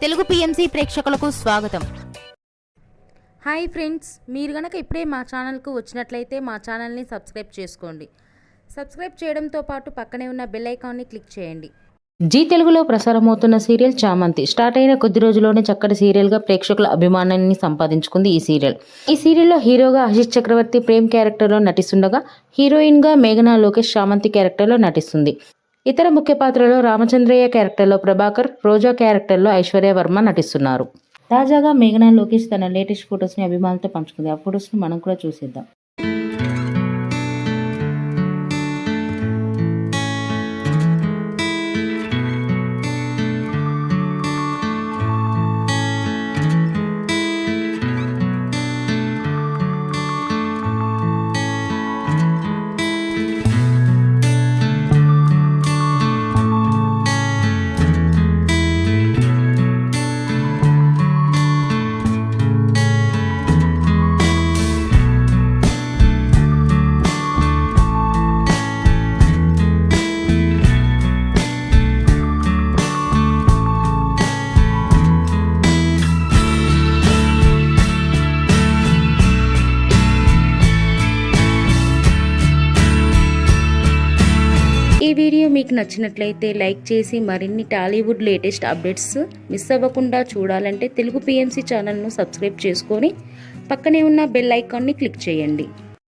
Telugu PMC ప్రేక్షకులకు స్వాగతం. Hi friends, మీరు గనక ఇప్పుడే మా ఛానల్కు వచ్చినట్లయితే మా ఛానల్ని సబ్స్క్రైబ్ చేసుకోండి. సబ్స్క్రైబ్ చేయడంతో పాటు పక్కనే ఉన్న బెల్ ఐకాన్ని క్లిక్ చేయండి. జీ తెలుగులో ప్రసారమవుతున్న సీరియల్ చామంతి స్టార్ట్ అయిన కొద్ది రోజుల్లోనే చక్కటి సీరియల్గా ప్రేక్షకుల అభిమానాన్ని సంపాదించుకుంది ఈ సీరియల్. ఈ సీరియల్లో హీరోగా ఆశిష్ చక్రవర్తి ప్రేమ్ క్యారెక్టర్లో నటిస్తుండగా, హీరోయిన్గా మేఘనా లోకేష్ చామంతి క్యారెక్టర్లో నటిస్తుంది. ఇతర ముఖ్య పాత్రలో రామచంద్రయ్య క్యారెక్టర్లో ప్రభాకర్, రోజా క్యారెక్టర్లో ఐశ్వర్య వర్మ నటిస్తున్నారు. తాజాగా మేఘనా లోకేష్ తన లేటెస్ట్ ఫొటోస్ని అభిమానులతో పంచుకుంది. ఆ ఫొటోస్ని మనం కూడా చూసేద్దాం. ఈ వీడియో మీకు నచ్చినట్లయితే లైక్ చేసి మరిన్ని టాలీవుడ్ లేటెస్ట్ అప్డేట్స్ మిస్ అవ్వకుండా చూడాలంటే తెలుగు పిఎంసి ఛానల్ను సబ్స్క్రైబ్ చేసుకొని పక్కనే ఉన్న బెల్ ఐకాన్ని క్లిక్ చేయండి.